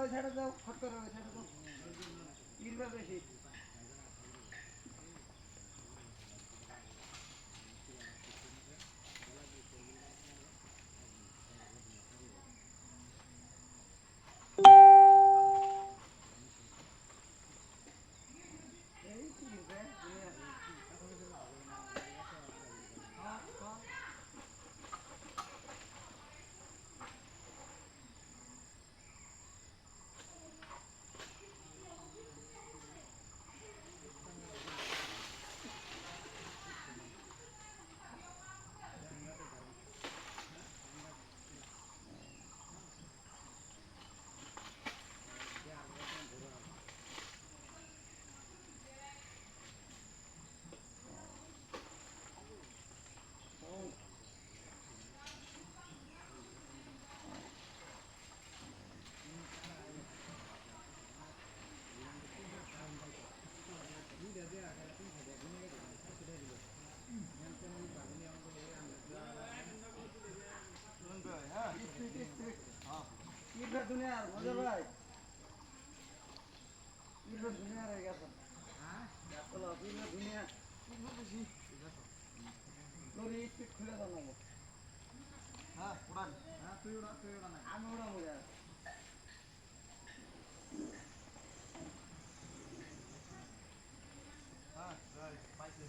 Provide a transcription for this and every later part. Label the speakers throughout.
Speaker 1: ওই সাইডে দাও ফট করে ওই সাইডে দাও ইরবা বেশি ইরবা দুনিয়া মজা ভাই ইরবা দুনিয়া হয়ে গেছে হ্যাঁ চলো ইরবা দুনিয়া ইরবা বেশি তোর স্পিড খুলে দাও না হ্যাঁ উড়ান হ্যাঁ তুই উড়া না আমি উড়াবো যার হ্যাঁ পাইছে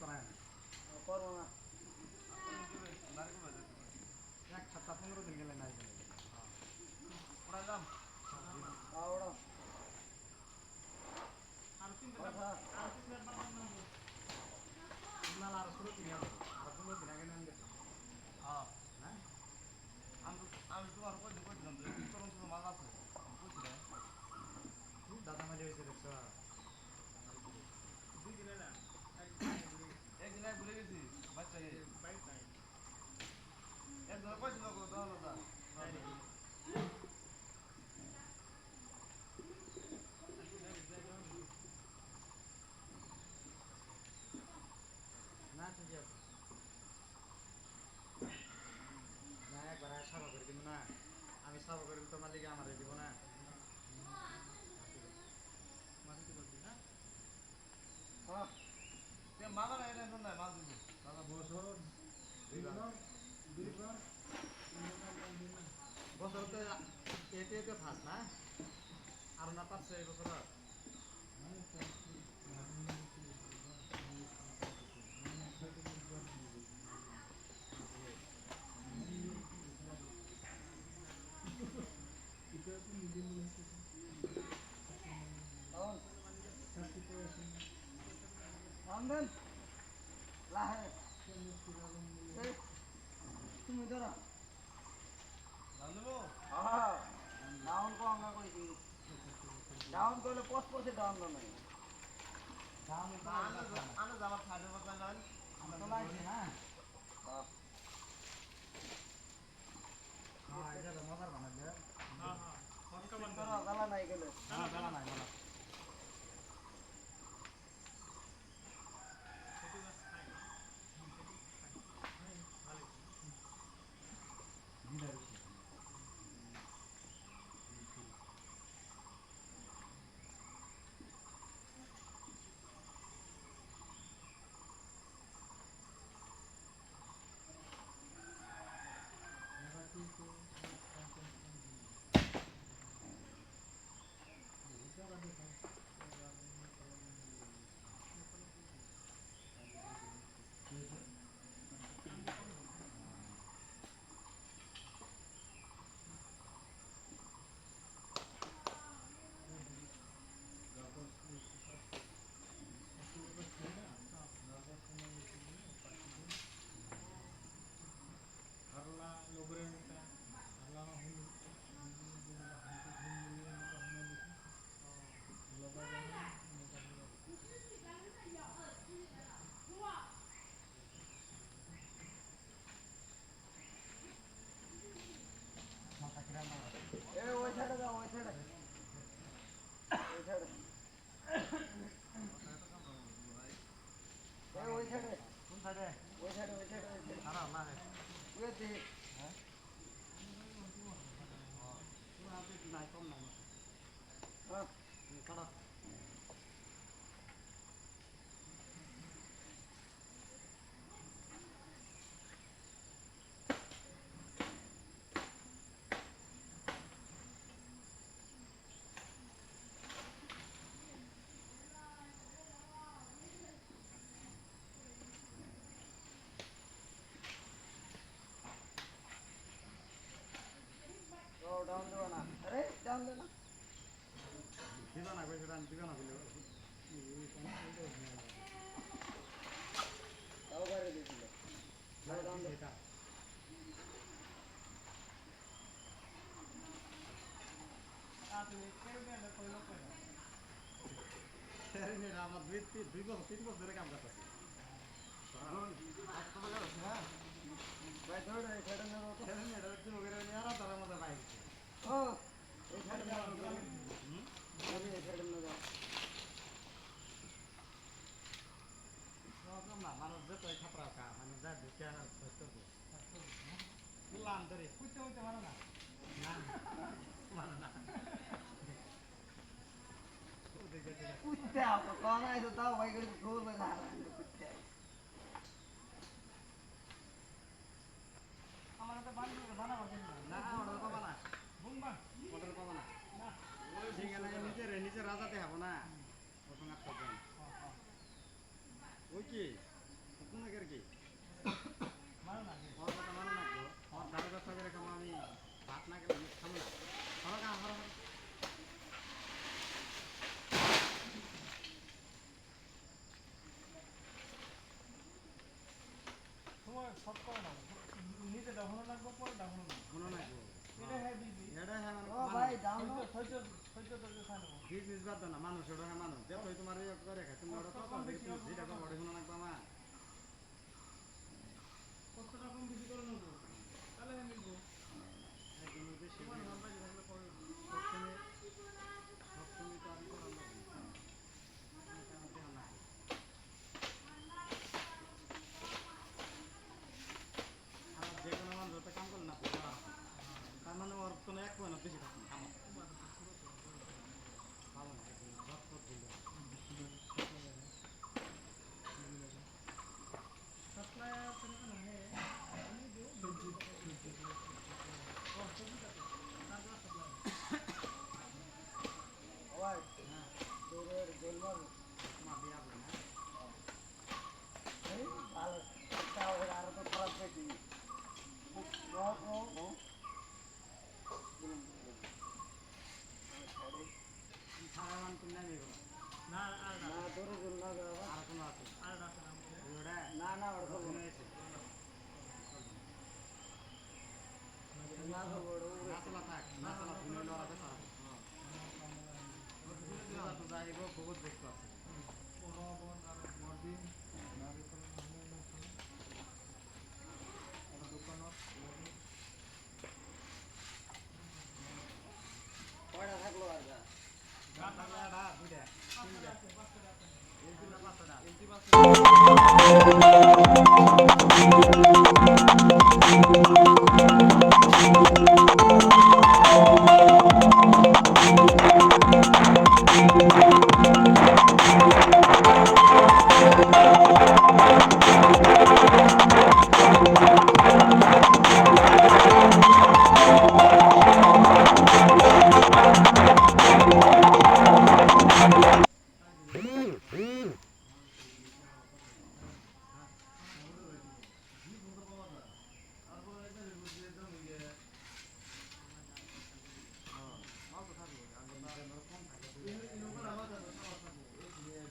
Speaker 2: করায় না
Speaker 1: করবো না।
Speaker 2: এক সপ্তাহ 15 দিন গেলে নাই গেলে
Speaker 1: ওড়ালাম। ওড়াও।
Speaker 2: মাল আর 16 দিন হবে আর 15 দিন আগে নেন গেছে
Speaker 1: হ্যাঁ
Speaker 2: হ্যাঁ
Speaker 1: আমি তোমার কই দিলাম তো কি করুন তো মাল আছে আমি কইছি না
Speaker 2: দাদা মাঝে হয়েছে দেখছ
Speaker 1: একদিন আগে ভুলে গেছি বাচ্চা একদিন কইছি না কো দাও দাদা
Speaker 2: না ঠিকই আছে না একবার সাফা করে দিব না আমি সাফা করে তোমার লিগে আমার দিব না
Speaker 1: হ্যাঁ তে মালা না এটা না মাল দিব
Speaker 2: দাদা বছর বছর তো এতে এতে ফাঁস না আর না পারছে এই বছর
Speaker 1: আমদেন লাহে তুমি ধরো জানবো হ্যাঁ ডাউন কো আমরা কইছি ডাউন করলে পথে ডাউন নাই আনো যাবার ছাড়ে কথা নয়
Speaker 2: আমরা তো লাগছে না
Speaker 1: হ্যাঁ
Speaker 2: হ্যাঁ এটা তো মজার বানালে
Speaker 1: ধরো গালা নাই গেলে
Speaker 2: না বেলা নাই বেলা
Speaker 1: এ ওই সাইডে যাও ওই সাইডে ওই সাইডে এ ওই সাইডে
Speaker 2: কোন সাইডে
Speaker 1: ওই সাইডে ওই সাইডে ওই সাইডে
Speaker 2: খারাপ না রে
Speaker 1: ওই দিকে
Speaker 2: হ্যাঁ নাই কম নাই
Speaker 1: হ্যাঁ
Speaker 2: খারাপ
Speaker 1: ও ডাউন দেবো না আরে ডাউন দে না
Speaker 2: দিবা না কইছে দিবা না বলে
Speaker 1: তাও বাইরে দিয়েছিল ডাউন দে
Speaker 2: এটা আমার দুই বছর 3 বছর ধরে কাম করতেছি
Speaker 1: ভাই ধরে এই সাইডে নেবো তো
Speaker 2: এটা একটু ওগেরে নিয়ে আর তার মধ্যে বাইরে
Speaker 1: ও এই সাইডে যাও আমি এই সাইডে নেবো
Speaker 2: না মানুষ যেত খাপড়া কা মানে যা ঢুকে আনার চেষ্টা করবো বললাম ধরে কুইতে হইতে পারো না না মানে না
Speaker 1: কুত্তে আপো কোন আইতো তাও ভাই করে ফ্লোর में खा रहा है कुत्ते
Speaker 2: আমার তো বানাবো না ওটা পাবা না বুমবা ওটা পাবা না ঠিক আছে নিজে রাজাতে হবো না প্রথম একটা ওই কি নাকি কি মানো না ওর কথা মানো না ওর ধারে ব্যবসা করে খাবো আমি ভাত না খেলে খাবো না হলো কা হলো
Speaker 1: তোমার সব করে না নিজে ডাউনলোড লাগবে পরে ডাউনলোড
Speaker 2: মনে নাই গো
Speaker 1: এটা হ্যাঁ দিবি
Speaker 2: এটা হ্যাঁ
Speaker 1: ও ভাই ডাউনলোড হইতো খানো
Speaker 2: বিজনেস বাদ দাও না মানুষ ওটা হ্যাঁ মানুষ দেখো তোমার ইয়ে করে খাই তুমি ওটা কত দেখি তুমি যেটা কম ওটা শোনা লাগবে আমার
Speaker 1: কতটা কম বেশি করে নেবো তাহলে আমি নিবো
Speaker 2: একদম বেশি
Speaker 1: তোমার নাম্বার যেগুলো করে
Speaker 2: সবসময় সবসময় তো আমি করার লাগবে আর যে কোনো মানুষ ওটা কাম করলে না তার মানে ওর কোনো এক পয়েন্ট বেশি থাকবে না কাম ভালো না একদম ঝটপট দিলে
Speaker 1: सप्लायर तरीका ना है ये जो और सभी का सारा सप्लायर ओए हां तोरे गोलमाल
Speaker 2: তোমার বিয়া হবে না
Speaker 1: नहीं बाल क्या हो रहा है तो खराब है कि वो
Speaker 2: সারামান তুমি নেমে গেল
Speaker 1: ना ना तोरे गोलना का
Speaker 2: আর কোনো আছে
Speaker 1: আর রাখা নাম
Speaker 2: ওটা
Speaker 1: ना ना और
Speaker 2: কোনো
Speaker 1: बोल
Speaker 2: এসে
Speaker 1: ना तो बोल
Speaker 2: নাচলা থাক নাচলা তুমি লড়া দেশা তো যাইব বহুত ব্যস্ত আছে
Speaker 1: কয়টা থাকলো আর যা
Speaker 2: দুইটা তিনটা পাঁচটা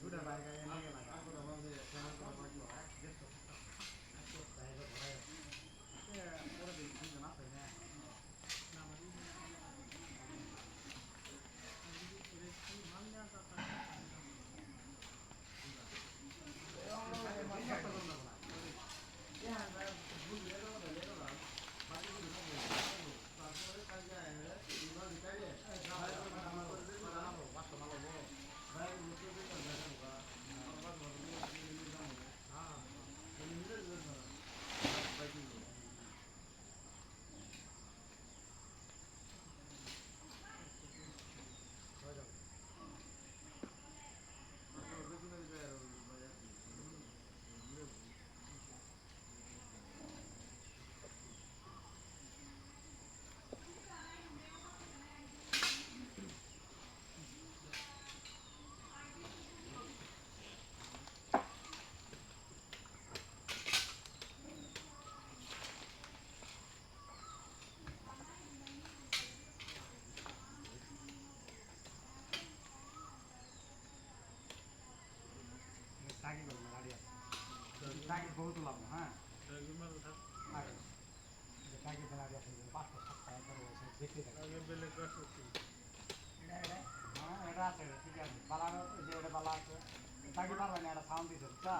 Speaker 2: দুটা বাইক এনে গেল পরে দেখি তিনজন আছে না টাকি করবো গাড়ি আছে টাকি বহুত লাভ হ্যাঁ টাকি গাড়ি আছে 500 টাকা করে দেখতে থাকে হ্যাঁ এটা আছে ঠিক আছে বালা যে এটা বালা আছে টাকি পারবে না এটা সাউন্ড দিছে বুঝছা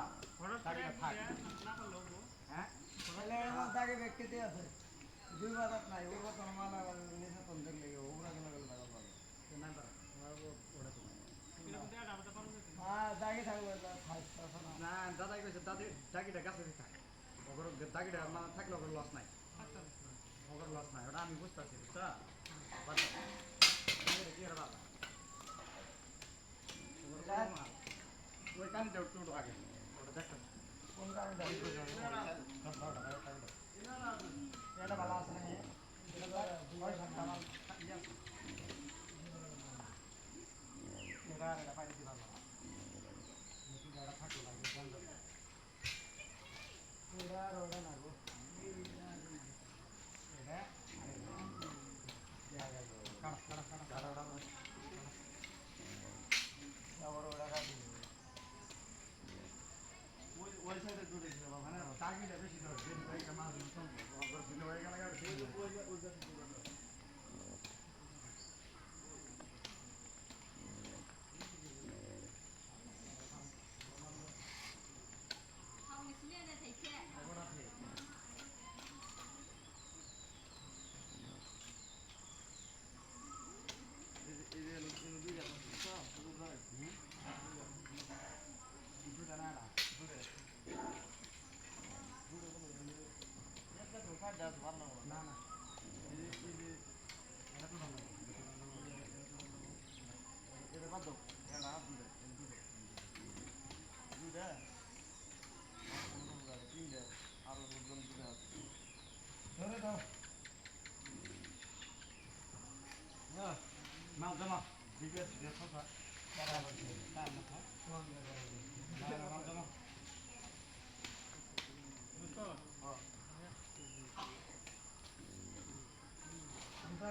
Speaker 2: টাকিটা থাক হ্যাঁ
Speaker 1: पहले हम ताके व्यक्ति আছে দুই বাজার নাই ওর কথা মালা নিছে তো দেখলে ওরা গেল লাগা পাবে
Speaker 2: তো না পারা ওটা তো
Speaker 1: হ্যাঁ দাগে থাকবে ফাস্ট না
Speaker 2: না দাদাই কইছে দাদি টাকিটা গাছে দি থাক ওগর টাকিটা মানে থাকলে ওগর লস নাই ওগর লস নাই ওটা আমি বুঝতাছি বুঝছা বাচ্চা কি রে বাবা ওই কানিটা উঠে আগে ওটা দেখো
Speaker 1: কোন কারণে
Speaker 2: এটা ভালো আছে না এটা পানি দিবা না এটা থাকলো লাগে না না
Speaker 1: ধরে দাও
Speaker 2: মাল জমা বিকেস দেখো স্যার মাল জমা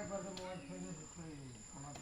Speaker 1: একবার তো মোবাইল ফোনে আমার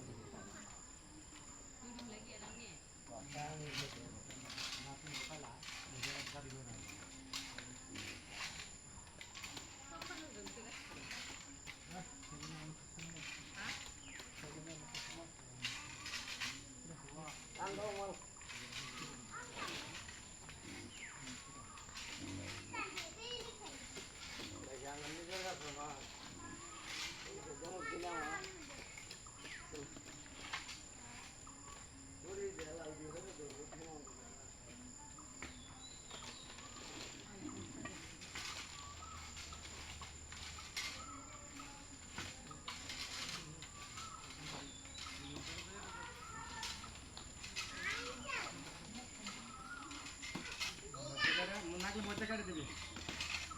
Speaker 2: নাকি মধ্যে কাটে দিবি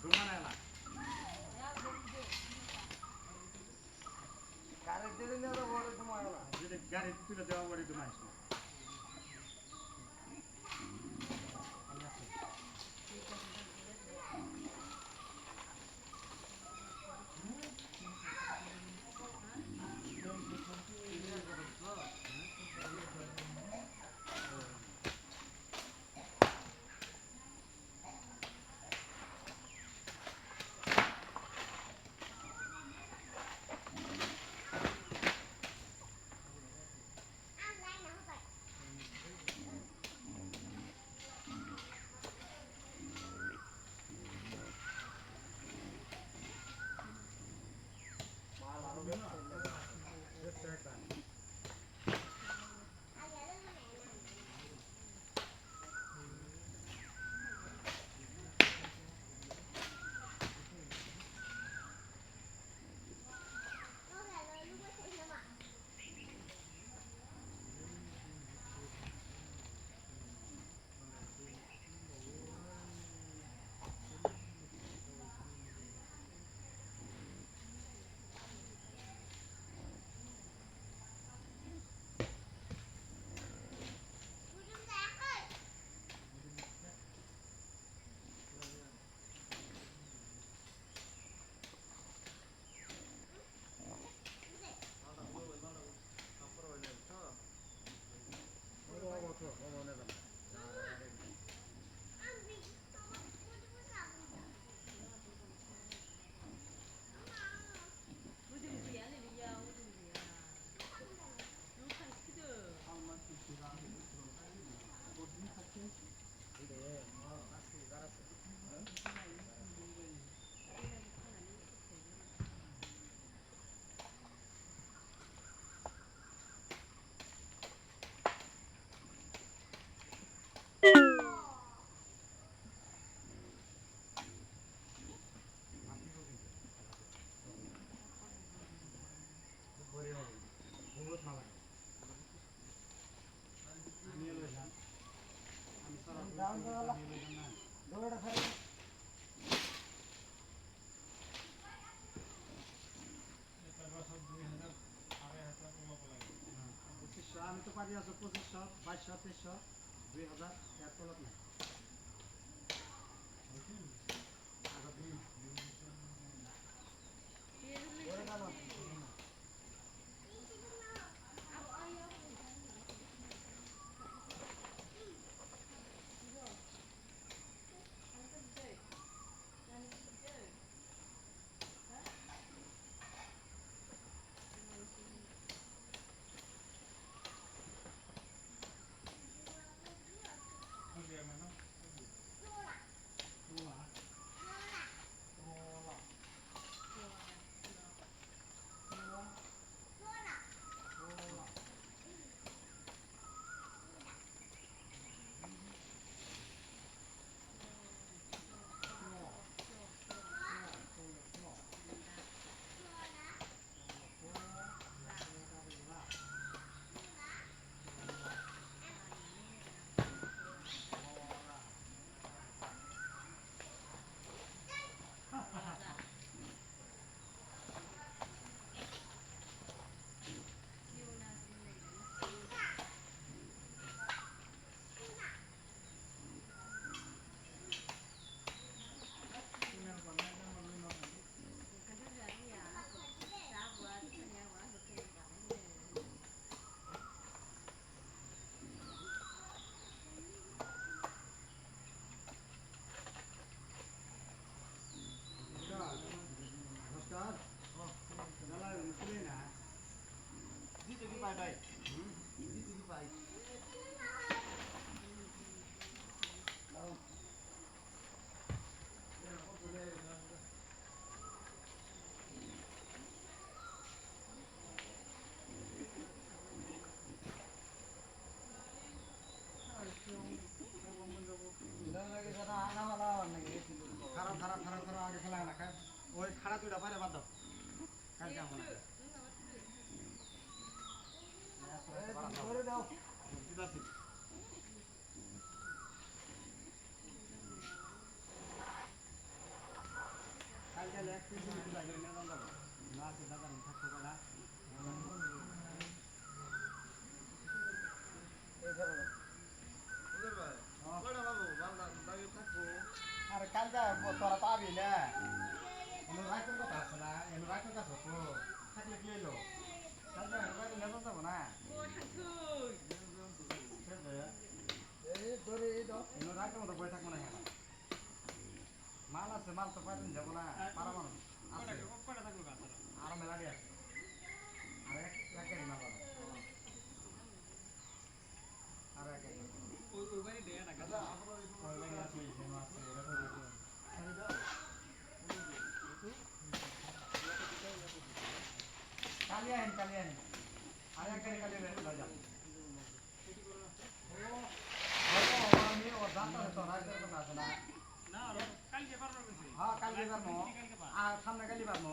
Speaker 2: ঘুমানো এলা
Speaker 1: গাড়ির দিলে নিয়ে তো বড় তোমার না
Speaker 2: যদি গাড়ি তুলে দেওয়া বাড়ি তুমি আসবে বহুত মালা নিয়ে লইলাম আমি সারা নিয়ে লইলাম না
Speaker 1: দৌড়া খাই
Speaker 2: আমি তো পারি আছো 2500 2200 2300 2000 এর তলত নাই ওটাই দিদি পাই খারাপ খারাপ খারাপ খারাপ আগে খেলা না খায় ওই খারাপ দুইটা পারে বাদ দাও কাল কেমন
Speaker 1: ধরে দাও
Speaker 2: দিদাসি কাল গেলে এক পিস দিদা করে নিয়ে যাবো না আছে দাদা থাকতে পারা আরে কাল যা তোরা পাবি না এমন রাইতের কথা আছে না এমন রাইতের কথা তো থাকলে কি এলো কাল যা রাইতে নেওয়া যাবো না এমন রাইতের মতো বই থাকবো না এখানে মাল আছে মাল তো পাইতেন যাবো না পারা মানুষ আছে আরো মেলাডি আছে আর একাই মাল আর একাই ওই বাড়ি দেয়া না কাদা ওই বাড়ি আছে যেন আছে কালিয়া হেন আর একাই কালিয়া রে যা আমি ও জানতা তো রাইতে তো না না না কালকে পারবো হ্যাঁ কালকে পারবো আর সামনে কালি পারবো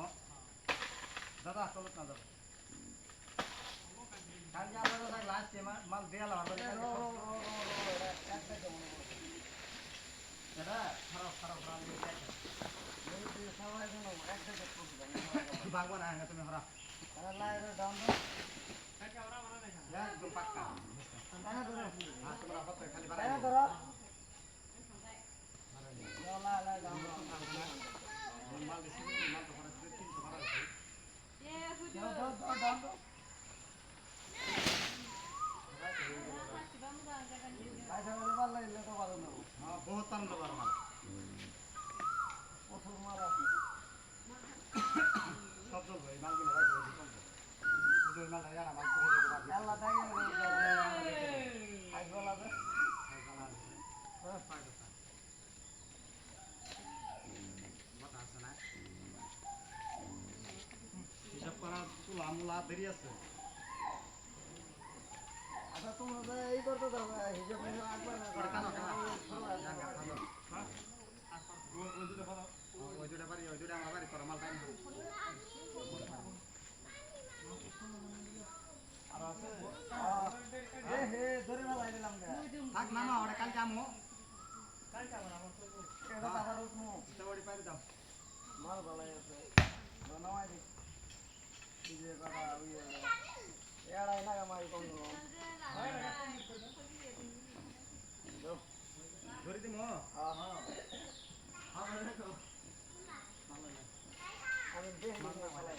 Speaker 2: দাদা চলো না দাদা কালকে আমরা লাস্ট মাল দেয়া লাগবে এটা খারাপ খারাপ ভাগবো না তুমি হরা একদম পাক্কা তোমরা খালি বাড়াই মাল বেশি মাল তো খরচ 300 ভাড়া আছে বহুত পারন দেবার মাল সব চলবো এই মালগুলো রাখবো চলবো ওই মালটা জানা মাল করে দেবো হিসাব করা তুলা মুলা দেরি আছে
Speaker 1: আচ্ছা তোমরা এই করতে দাও হিসাব
Speaker 2: ওই দুটা বাড়ি ওই দুটা আমার বাড়ি করা মাল টাইম থাক না ওটা কালকে আমো ওটি পারি দাও
Speaker 1: মাল ভালাই আছে নামাই দি যে বাবা এড়াই না আমায় কোন
Speaker 2: ধরে দিমো
Speaker 1: হ্যাঁ হ্যাঁ আমি দেখি না ভালাই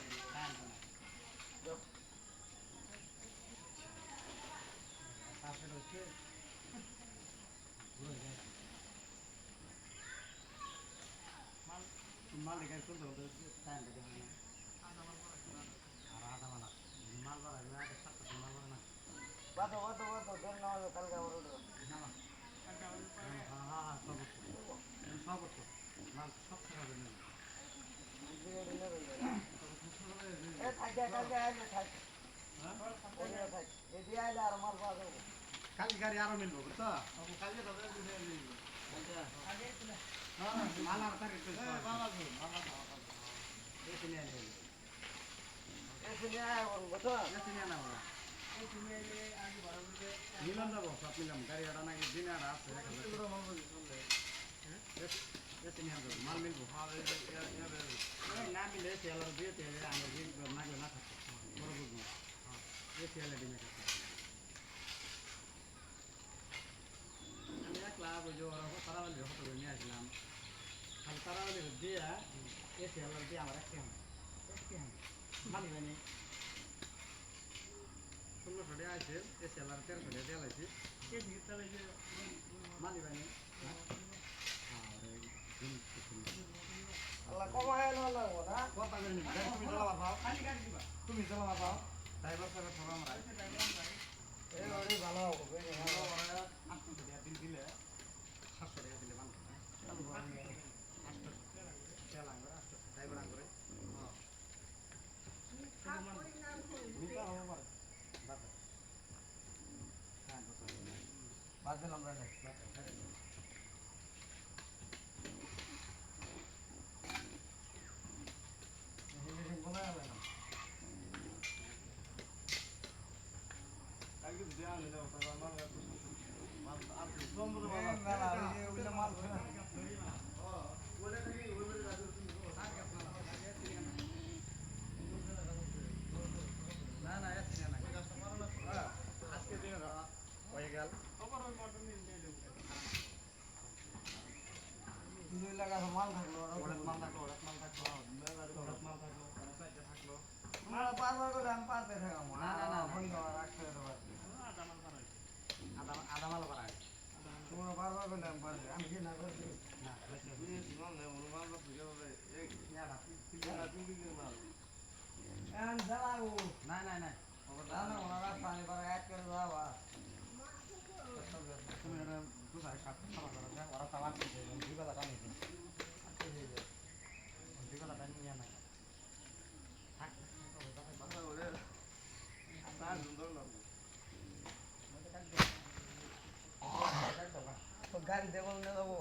Speaker 2: তারপরে হচ্ছে মাল দেখে চলতে হতে টাইম দেখে হয় না আর আধা মালা মাল বাড়া গেলে আগে 7টা মাল বাড়া না
Speaker 1: বাতো ধরে নাও কালকে আবার উঠো
Speaker 2: হ্যাঁ সব মাল সব খারাপ হয়ে কালকে গাড়ি আরো মিলবো বুঝছো কালকে মাল আর তারিখ মিলন যাবো সব মিলাম গাড়ি আটা নাকি দিনে আর আছে মাল মিলবো না মিলে তেলার দিয়ে তেলে আমরা দিয়ে নাগলে না থাকতো বড় বুঝবো তেলে ডিমে আমি একলা বুঝো ওরা তারাবালির হোটেলে নিয়ে আসলাম খালি তারাবালির দিয়ে তেলার দিয়ে আমার একটি মানি মানে 1600 টাকা আছে তেলার 1300 টাকা দেওয়া লাগছে মানি মানে তুমি চালাবা পাও ড্রাইভার সাহেব আমরা
Speaker 1: বাদ দিলাম তাহলে কোনো যাবে না
Speaker 2: না না এসে না আজকে দিন হয়ে গেল
Speaker 1: দুই লাখ মাল থাকলো
Speaker 2: ওরাত মাল থাকলো ওরাত মাল থাকলো ওরাত মাল থাকলো সাইডে থাকলো
Speaker 1: আমরা পারবার করে আমি পারতে থাকাম
Speaker 2: না, না, না।
Speaker 1: বন্ধ রাখতে হবে
Speaker 2: আধা মাল বাড়ায়
Speaker 1: তোমরা পারবার করে আমি পারবে আমি কি না করছি
Speaker 2: না
Speaker 1: এখন জ্বালাবো
Speaker 2: না না না
Speaker 1: জানো ওরা রাস্তা আমি পারে এক করে যাবা
Speaker 2: তুমি এটা কোথায় কাট খাওয়া করো না ওরা তালা দিতে দুই বেলা টানি দিন দুই বেলা টানি নিয়ে নাই থাক
Speaker 1: তো গাড়ি দেবো না যাবো